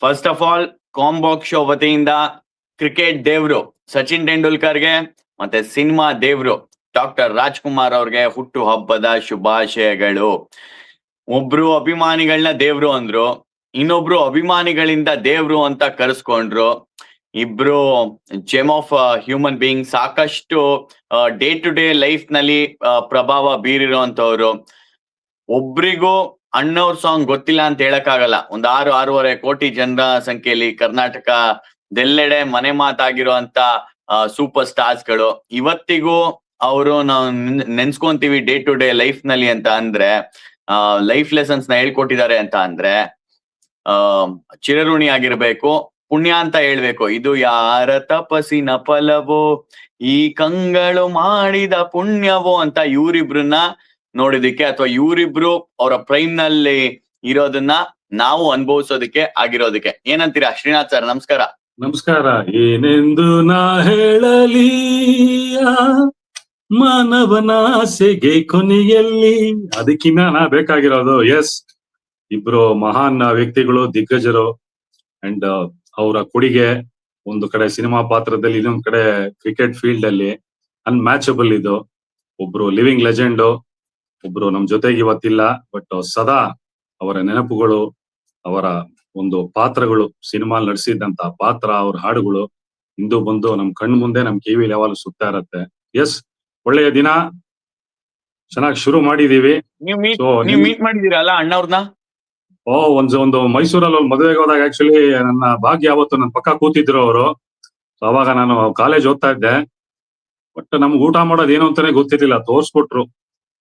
First of all ಕಾಂಬಾಕ್ಸ್ show ವತಿಯಿಂದ cricket ದೇವ್ರು ಸಚಿನ್ ತೆಂಡೂಲ್ಕರ್ಗೆ ಮತ್ತೆ ಸಿನಿಮಾ ದೇವ್ರು ಡಾಕ್ಟರ್ ರಾಜ್ಕುಮಾರ್ ಅವ್ರಿಗೆ ಹುಟ್ಟು ಹಬ್ಬದ ಶುಭಾಶಯಗಳು. ಒಬ್ರು ಅಭಿಮಾನಿಗಳನ್ನ ದೇವ್ರು ಅಂದ್ರು, ಇನ್ನೊಬ್ರು ಅಭಿಮಾನಿಗಳಿಂದ ದೇವ್ರು ಅಂತ ಕರೆಸ್ಕೊಂಡ್ರು. ಇಬ್ರು ಜೆಮ್ ಆಫ್ ಹ್ಯೂಮನ್ ಬೀಯಿಂಗ್, ಸಾಕಷ್ಟು ಡೇ ಟು ಡೇ ಲೈಫ್ ನಲ್ಲಿ ಪ್ರಭಾವ ಬೀರಿರುವಂತವ್ರು. ಒಬ್ರಿಗೂ ಅಣ್ಣವ್ರ ಸಾಂಗ್ ಗೊತ್ತಿಲ್ಲ ಅಂತ ಹೇಳಕ್ಕಾಗಲ್ಲ. ಒಂದ್ 6-6.5 ಕೋಟಿ ಜನರ ಸಂಖ್ಯೆಯಲ್ಲಿ ಕರ್ನಾಟಕದೆಲ್ಲೆಡೆ ಮನೆ ಮಾತಾಗಿರುವಂತ ಸೂಪರ್ ಸ್ಟಾರ್ಸ್ಗಳು. ಇವತ್ತಿಗೂ ಅವರು ನಾವು ನೆನ್ಸ್ಕೊಂತೀವಿ ಡೇ ಟು ಡೇ ಲೈಫ್ ನಲ್ಲಿ ಅಂತ ಅಂದ್ರೆ, ಲೈಫ್ ಲೆಸನ್ಸ್ ನ ಹೇಳ್ಕೊಟ್ಟಿದ್ದಾರೆ ಅಂತ ಅಂದ್ರೆ ಚಿರಋಣಿ ಆಗಿರ್ಬೇಕು, ಪುಣ್ಯ ಅಂತ ಹೇಳ್ಬೇಕು. ಇದು ಯಾರ ತಪಸ್ಸಿನ ಫಲವೋ, ಈ ಕಂಗಳು ಮಾಡಿದ ಪುಣ್ಯವೋ ಅಂತ ಇವರಿಬ್ರನ್ನ ನೋಡಿದಕ್ಕೆ ಅಥವಾ ಇವರಿಬ್ರು ಅವರ ಪ್ರೈಮ್ ನಲ್ಲಿ ಇರೋದನ್ನ ನಾವು ಅನುಭವಿಸೋದಕ್ಕೆ ಆಗಿರೋದಕ್ಕೆ. ಏನಂತೀರಾ ಶ್ರೀನಾಥ್ ಸರ್? ನಮಸ್ಕಾರ. ನಮಸ್ಕಾರ. ಏನೆಂದು ನಾ ಹೇಳಲಿ ಮಾನವನಾಸೆಗೆ ಕೊನೆಯಲ್ಲಿ, ಅದಕ್ಕಿನ್ನ ನಾ ಬೇಕಾಗಿರೋದು ಎಸ್ ಇಬ್ರು ಮಹಾನ್ ವ್ಯಕ್ತಿಗಳು, ದಿಗ್ಗಜರು. ಅಂಡ್ ಅವರ ಕೊಡುಗೆ ಒಂದು ಕಡೆ ಸಿನಿಮಾ ಪಾತ್ರದಲ್ಲಿ, ಇನ್ನೊಂದ್ ಕಡೆ ಕ್ರಿಕೆಟ್ ಫೀಲ್ಡ್ ಅಲ್ಲಿ ಅನ್ಮ್ಯಾಚಬಲ್. ಇದು ಒಬ್ರು ಲಿವಿಂಗ್ ಲೆಜೆಂಡ್, ಒಬ್ರು ನಮ್ ಜೊತೆಗೆ ಇವತ್ತಿಲ್ಲ, ಬಟ್ ಸದಾ ಅವರ ನೆನಪುಗಳು, ಅವರ ಒಂದು ಪಾತ್ರಗಳು, ಸಿನಿಮಾ ನಡೆಸಿದಂತ ಪಾತ್ರ, ಅವ್ರ ಹಾಡುಗಳು ಇಂದು ಬಂದು ನಮ್ ಕಣ್ ಮುಂದೆ, ನಮ್ ಕಿವಿ ಯಾವಾಗಲೂ ಸುತ್ತಾ ಇರತ್ತೆ. ಎಸ್, ಒಳ್ಳೆಯ ದಿನ, ಚೆನ್ನಾಗಿ ಶುರು ಮಾಡಿದೀವಿ. ನೀವು ಮೀಟ್ ಮಾಡಿದೀರಲ್ಲ ಅಣ್ಣವ್ರನ್ನ? ಒಂದು ಮೈಸೂರಲ್ಲಿ ಒಂದು ಮದುವೆಗೆ ಹೋದಾಗ ಆಕ್ಚುಲಿ ನನ್ನ ಭಾಗ್ಯ ಅವತ್ತು ನನ್ನ ಪಕ್ಕ ಕೂತಿದ್ರು ಅವರು. ಅವಾಗ ನಾನು ಕಾಲೇಜ್ ಓದ್ತಾ ಇದ್ದೆ. ಬಟ್ ನಮ್ಗೆ ಊಟ ಮಾಡೋದು ಏನು ಅಂತಾನೆ ಗೊತ್ತಿರ್ಲಿಲ್ಲ. ತೋರ್ಸ್ಕೊಟ್ರು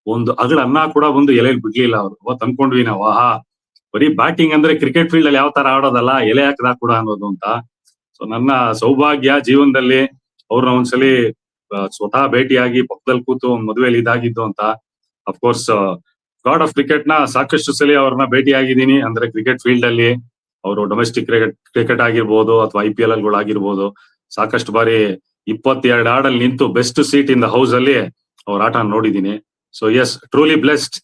ಒಂದು ಅಗಳ ಅನ್ನ ಕೂಡ ಬಂದು ಎಲೆಯಲ್ಲಿ ಬಿಡ್ಲಿಲ್ಲ ಅವ್ರು. ಅವತ್ತು ಅನ್ಕೊಂಡ್ವಿ ನಾವು, ಆಹಾ, ಬರೀ ಬ್ಯಾಟಿಂಗ್ ಅಂದ್ರೆ ಕ್ರಿಕೆಟ್ ಫೀಲ್ಡ್ ಅಲ್ಲಿ ಯಾವ ತರ ಆಡೋದಲ್ಲ, ಎಲೆ ಹಾಕದ ಕೂಡ ಅನ್ನೋದು ಅಂತ. ಸೊ ನನ್ನ ಸೌಭಾಗ್ಯ ಜೀವನದಲ್ಲಿ ಅವ್ರನ್ನ ಒಂದ್ಸಲಿ ಸ್ವತಃ ಭೇಟಿಯಾಗಿ ಪಕ್ಕದಲ್ಲಿ ಕೂತು ಮದುವೆಯಲ್ಲಿ ಇದಾಗಿದ್ದು ಅಂತ. ಅಫ್ಕೋರ್ಸ್ ಗಾಡ್ ಆಫ್ ಕ್ರಿಕೆಟ್ ನ ಸಾಕಷ್ಟು ಸಲ ಅವ್ರನ್ನ ಭೇಟಿ ಆಗಿದ್ದೀನಿ. ಅಂದ್ರೆ ಕ್ರಿಕೆಟ್ ಫೀಲ್ಡ್ ಅಲ್ಲಿ ಅವರು ಡೊಮೆಸ್ಟಿಕ್ ಕ್ರಿಕೆಟ್ ಆಗಿರ್ಬೋದು ಅಥವಾ IPL ಗಳಾಗಿರ್ಬೋದು, ಸಾಕಷ್ಟು ಬಾರಿ 22 ಆಡಲ್ಲಿ ನಿಂತು best seat in the house ಅಲ್ಲಿ ಅವ್ರ ಆಟ ನೋಡಿದೀನಿ. So yes, truly blessed.